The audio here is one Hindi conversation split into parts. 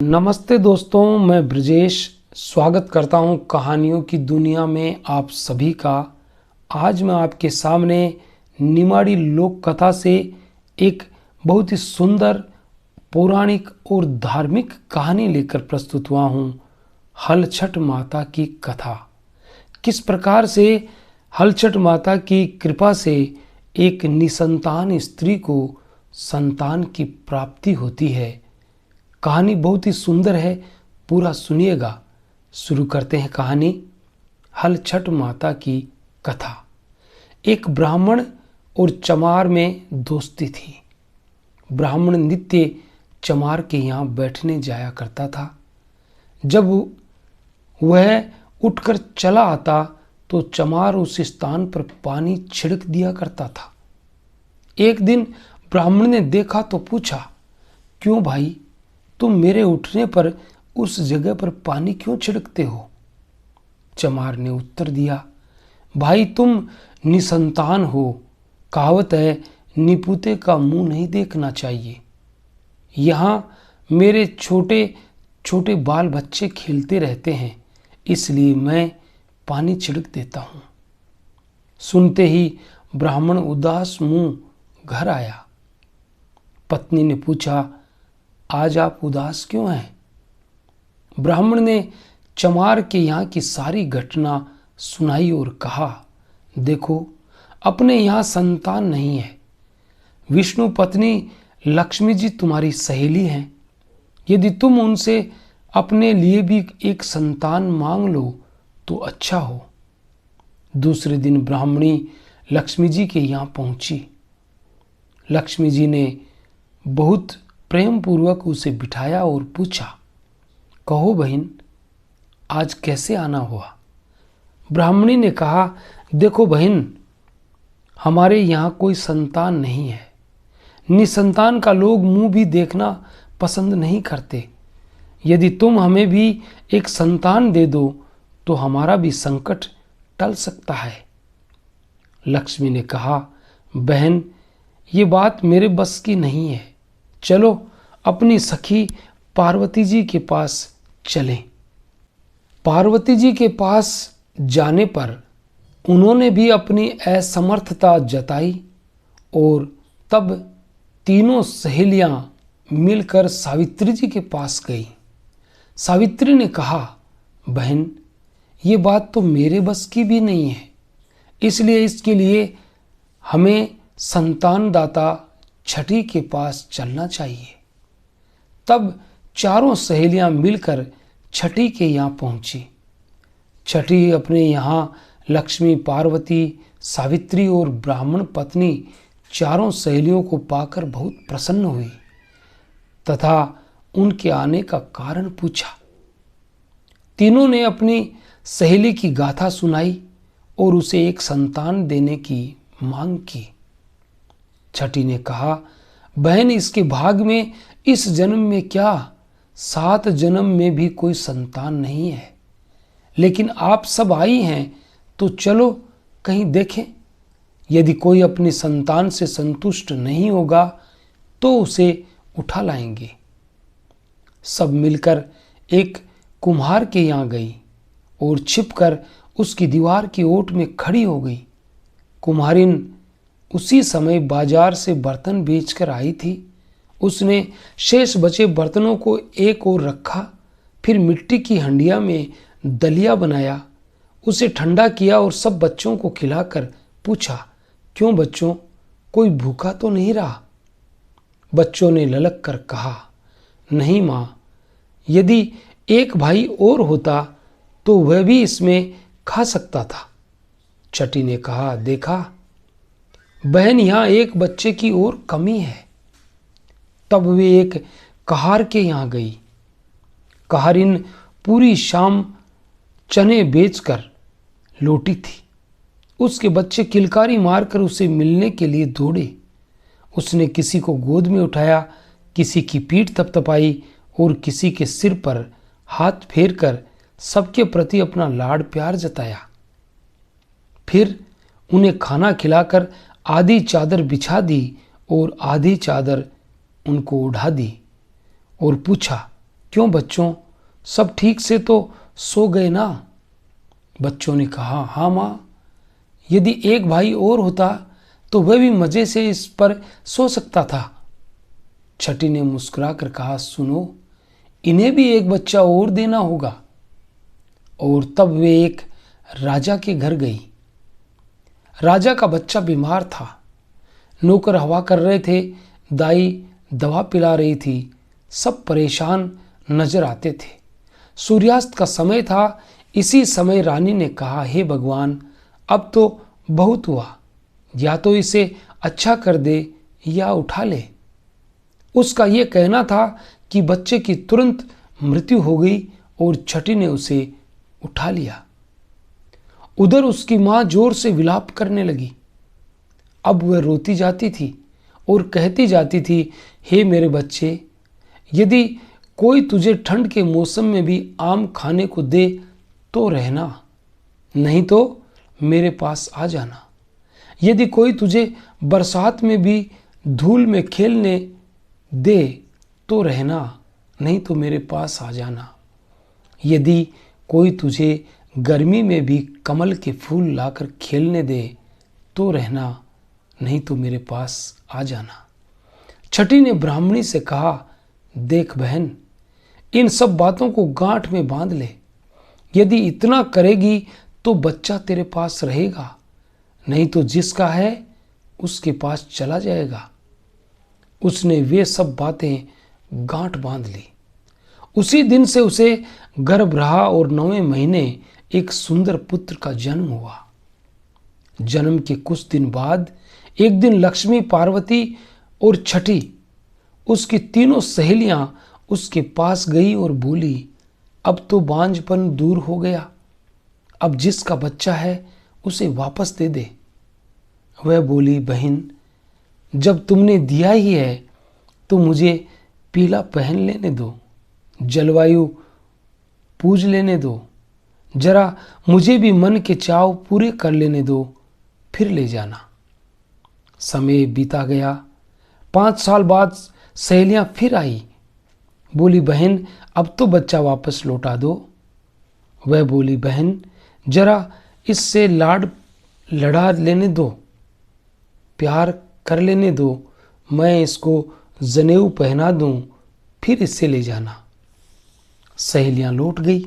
नमस्ते दोस्तों, मैं ब्रजेश स्वागत करता हूं कहानियों की दुनिया में आप सभी का। आज मैं आपके सामने निमाड़ी लोक कथा से एक बहुत ही सुंदर पौराणिक और धार्मिक कहानी लेकर प्रस्तुत हुआ हूं। हलछठ माता की कथा। किस प्रकार से हलछठ माता की कृपा से एक निसंतान स्त्री को संतान की प्राप्ति होती है। कहानी बहुत ही सुंदर है, पूरा सुनिएगा। शुरू करते हैं कहानी। हलछठ माता की कथा। एक ब्राह्मण और चमार में दोस्ती थी। ब्राह्मण नित्य चमार के यहाँ बैठने जाया करता था। जब वह उठकर चला आता तो चमार उस स्थान पर पानी छिड़क दिया करता था। एक दिन ब्राह्मण ने देखा तो पूछा, क्यों भाई, तुम मेरे उठने पर उस जगह पर पानी क्यों छिड़कते हो? चमार ने उत्तर दिया, भाई तुम निसंतान हो। कहावत है, निपुते का मुंह नहीं देखना चाहिए। यहाँ मेरे छोटे छोटे बाल बच्चे खेलते रहते हैं, इसलिए मैं पानी छिड़क देता हूँ। सुनते ही ब्राह्मण उदास मुंह घर आया। पत्नी ने पूछा, आज आप उदास क्यों हैं? ब्राह्मण ने चमार के यहाँ की सारी घटना सुनाई और कहा, देखो, अपने यहाँ संतान नहीं है। विष्णु पत्नी लक्ष्मी जी तुम्हारी सहेली हैं। यदि तुम उनसे अपने लिए भी एक संतान मांग लो तो अच्छा हो। दूसरे दिन ब्राह्मणी लक्ष्मी जी के यहाँ पहुंची। लक्ष्मी जी ने बहुत प्रेम पूर्वक उसे बिठाया और पूछा, कहो बहन, आज कैसे आना हुआ? ब्राह्मणी ने कहा, देखो बहन, हमारे यहाँ कोई संतान नहीं है। निसंतान का लोग मुंह भी देखना पसंद नहीं करते। यदि तुम हमें भी एक संतान दे दो तो हमारा भी संकट टल सकता है। लक्ष्मी ने कहा, बहन, ये बात मेरे बस की नहीं है। चलो अपनी सखी पार्वती जी के पास चलें। पार्वती जी के पास जाने पर उन्होंने भी अपनी असमर्थता जताई और तब तीनों सहेलियां मिलकर सावित्री जी के पास गई। सावित्री ने कहा, बहन, ये बात तो मेरे बस की भी नहीं है, इसलिए इसके लिए हमें संतान दाता छठी के पास चलना चाहिए। तब चारों सहेलियां मिलकर छठी के यहाँ पहुंची। छठी अपने यहाँ लक्ष्मी, पार्वती, सावित्री और ब्राह्मण पत्नी चारों सहेलियों को पाकर बहुत प्रसन्न हुई तथा उनके आने का कारण पूछा। तीनों ने अपनी सहेली की गाथा सुनाई और उसे एक संतान देने की मांग की। छठी ने कहा, बहन, इसके भाग में इस जन्म में क्या, 7 जन्म में भी कोई संतान नहीं है। लेकिन आप सब आई हैं तो चलो कहीं देखें। यदि कोई अपनी संतान से संतुष्ट नहीं होगा तो उसे उठा लाएंगे। सब मिलकर एक कुम्हार के यहाँ गई और छिपकर उसकी दीवार की ओट में खड़ी हो गई। कुम्हारिन उसी समय बाजार से बर्तन बेचकर आई थी। उसने शेष बचे बर्तनों को एक ओर रखा, फिर मिट्टी की हंडिया में दलिया बनाया, उसे ठंडा किया और सब बच्चों को खिलाकर पूछा, क्यों बच्चों, कोई भूखा तो नहीं रहा? बच्चों ने ललक कर कहा, नहीं माँ, यदि एक भाई और होता तो वह भी इसमें खा सकता था। छठी ने कहा, देखा बहन, यहाँ एक बच्चे की और कमी है। तब वे एक कहार के यहाँ गई। कहारिन पूरी शाम चने बेचकर लौटी थी। उसके बच्चे किलकारी मारकर उसे मिलने के लिए दौड़े। उसने किसी को गोद में उठाया, किसी की पीठ थपथपाई और किसी के सिर पर हाथ फेरकर सबके प्रति अपना लाड प्यार जताया। फिर उन्हें खाना खिलाकर आधी चादर बिछा दी और आधी चादर उनको उड़ा दी और पूछा, क्यों बच्चों, सब ठीक से तो सो गए ना? बच्चों ने कहा, हाँ माँ, यदि एक भाई और होता तो वह भी मजे से इस पर सो सकता था। छठी ने मुस्कुराकर कहा, सुनो, इन्हें भी एक बच्चा और देना होगा। और तब वे एक राजा के घर गई। राजा का बच्चा बीमार था। नौकर हवा कर रहे थे, दाई दवा पिला रही थी। सब परेशान नजर आते थे। सूर्यास्त का समय था। इसी समय रानी ने कहा, हे भगवान, अब तो बहुत हुआ, या तो इसे अच्छा कर दे या उठा ले। उसका यह कहना था कि बच्चे की तुरंत मृत्यु हो गई और छठी ने उसे उठा लिया। उधर उसकी मां जोर से विलाप करने लगी। अब वह रोती जाती थी और कहती जाती थी, हे मेरे बच्चे, यदि कोई तुझे ठंड के मौसम में भी आम खाने को दे तो रहना, नहीं तो मेरे पास आ जाना। यदि कोई तुझे बरसात में भी धूल में खेलने दे तो रहना, नहीं तो मेरे पास आ जाना। यदि कोई तुझे गर्मी में भी कमल के फूल लाकर खेलने दे तो रहना, नहीं तो मेरे पास आ जाना। छठी ने ब्राह्मणी से कहा, देख बहन, इन सब बातों को गांठ में बांध ले। यदि इतना करेगी तो बच्चा तेरे पास रहेगा, नहीं तो जिसका है उसके पास चला जाएगा। उसने वे सब बातें गांठ बांध ली। उसी दिन से उसे गर्भ रहा और 9वें महीने एक सुंदर पुत्र का जन्म हुआ। जन्म के कुछ दिन बाद एक दिन लक्ष्मी, पार्वती और छठी, उसकी तीनों सहेलियां उसके पास गई और बोली, अब तो बांझपन दूर हो गया, अब जिसका बच्चा है उसे वापस दे दे। वह बोली, बहन, जब तुमने दिया ही है तो मुझे पीला पहन लेने दो, जलवायु पूज लेने दो, जरा मुझे भी मन के चाव पूरे कर लेने दो, फिर ले जाना। समय बीता गया। 5 साल बाद सहेलियां फिर आई। बोली, बहन, अब तो बच्चा वापस लौटा दो। वह बोली, बहन, जरा इससे लड़ा लेने दो, प्यार कर लेने दो, मैं इसको जनेऊ पहना दूं, फिर इससे ले जाना। सहेलियां लौट गई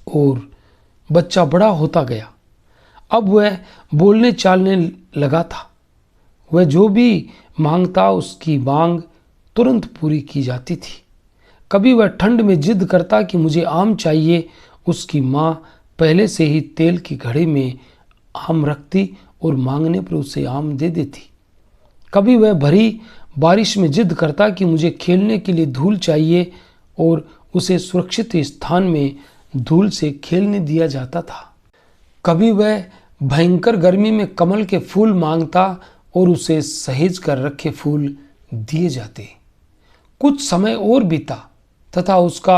और बच्चा बड़ा होता गया। अब वह बोलने चालने लगा था। वह जो भी मांगता उसकी मांग तुरंत पूरी की जाती थी। कभी वह ठंड में जिद करता कि मुझे आम चाहिए, उसकी माँ पहले से ही तेल की घड़ी में आम रखती और मांगने पर उसे आम दे देती। कभी वह भरी बारिश में जिद करता कि मुझे खेलने के लिए धूल चाहिए और उसे सुरक्षित स्थान में धूल से खेलने दिया जाता था। कभी वह भयंकर गर्मी में कमल के फूल मांगता और उसे सहेज कर रखे फूल दिए जाते। कुछ समय और बीता तथा उसका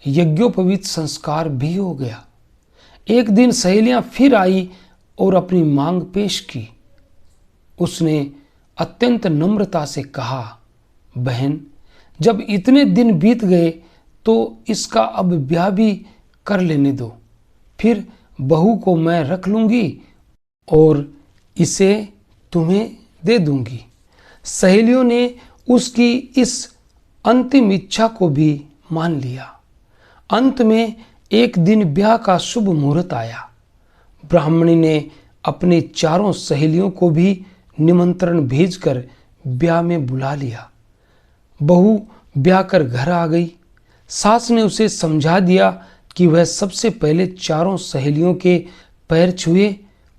यज्ञोपवीत संस्कार भी हो गया। एक दिन सहेलियां फिर आई और अपनी मांग पेश की। उसने अत्यंत नम्रता से कहा, बहन, जब इतने दिन बीत गए तो इसका अब ब्याह भी कर लेने दो, फिर बहू को मैं रख लूंगी और इसे तुम्हें दे दूंगी। सहेलियों ने उसकी इस अंतिम इच्छा को भी मान लिया। अंत में एक दिन ब्याह का शुभ मुहूर्त आया। ब्राह्मणी ने अपनी 4 सहेलियों को भी निमंत्रण भेजकर ब्याह में बुला लिया। बहू ब्याह कर घर आ गई। सास ने उसे समझा दिया कि वह सबसे पहले 4 सहेलियों के पैर छुए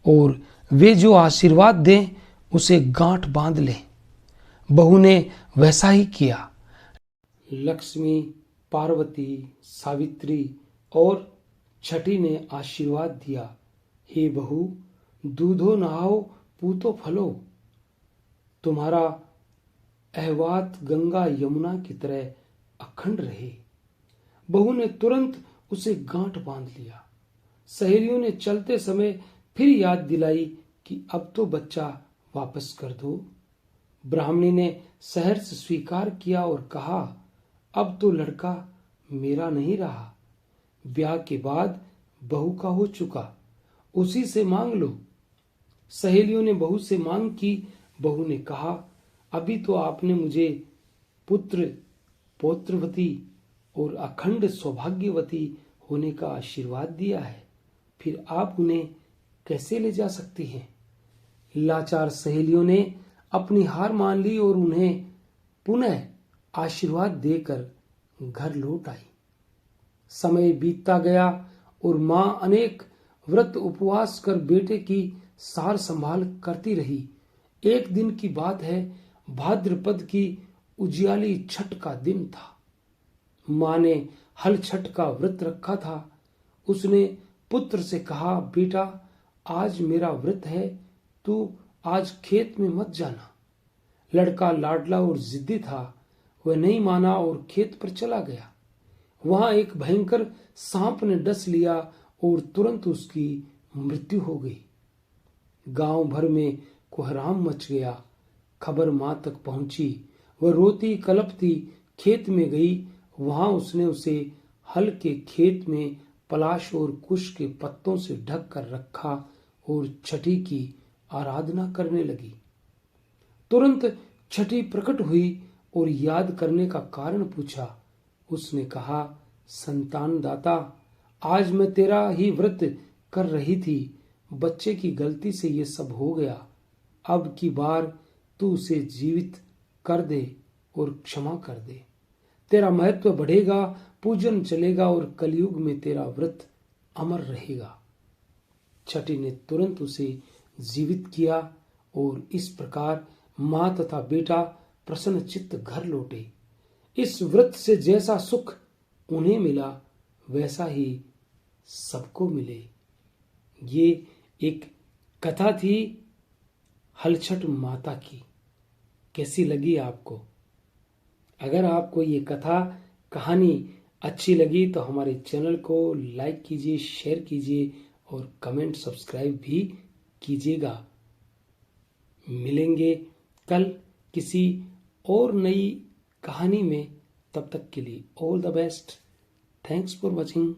और वे जो आशीर्वाद दें उसे गांठ बांध ले। बहू ने वैसा ही किया। लक्ष्मी, पार्वती, सावित्री और छठी ने आशीर्वाद दिया, हे बहू, दूधो नहाओ, पूतो फलो, तुम्हारा अहवात गंगा यमुना की तरह अखंड रहे। बहू ने तुरंत उसे गांठ बांध लिया। सहेलियों ने चलते समय फिर याद दिलाई कि अब तो बच्चा वापस कर दो। ब्राह्मणी ने सहर्ष स्वीकार किया और कहा, अब तो लड़का मेरा नहीं रहा। ब्याह के बाद बहू का हो चुका, उसी से मांग लो। सहेलियों ने बहू से मांग की। बहू ने कहा, अभी तो आपने मुझे पुत्र पौत्रवती और अखंड सौभाग्यवती होने का आशीर्वाद दिया है, फिर आप उन्हें कैसे ले जा सकती हैं? लाचार सहेलियों ने अपनी हार मान ली और उन्हें पुनः आशीर्वाद देकर घर लौट आई। समय बीतता गया और मां अनेक व्रत उपवास कर बेटे की सार संभाल करती रही। एक दिन की बात है, भाद्रपद की उजियाली छठ का दिन था। मां ने हल छठ का व्रत रखा था। उसने पुत्र से कहा, बेटा आज मेरा व्रत है, तू आज खेत में मत जाना। लड़का लाडला और जिद्दी था, वह नहीं माना और खेत पर चला गया। वहां एक भयंकर सांप ने डस लिया और तुरंत उसकी मृत्यु हो गई। गांव भर में कोहराम मच गया। खबर मां तक पहुंची। वह रोती कलपती खेत में गई। वहां उसने उसे हल के खेत में पलाश और कुश के पत्तों से ढक कर रखा और छठी की आराधना करने लगी। तुरंत छठी प्रकट हुई और याद करने का कारण पूछा। उसने कहा, संतान दाता, आज मैं तेरा ही व्रत कर रही थी। बच्चे की गलती से ये सब हो गया। अब की बार तू उसे जीवित कर दे और क्षमा कर दे। तेरा महत्व बढ़ेगा, पूजन चलेगा और कलयुग में तेरा व्रत अमर रहेगा। छठी ने तुरंत उसे जीवित किया और इस प्रकार मां तथा बेटा प्रसन्न चित्त घर लौटे। इस व्रत से जैसा सुख उन्हें मिला, वैसा ही सबको मिले। ये एक कथा थी हलछठ माता की। कैसी लगी आपको? अगर आपको ये कथा कहानी अच्छी लगी तो हमारे चैनल को लाइक कीजिए, शेयर कीजिए और कमेंट सब्सक्राइब भी कीजिएगा। मिलेंगे कल किसी और नई कहानी में। तब तक के लिए all the best. Thanks for watching.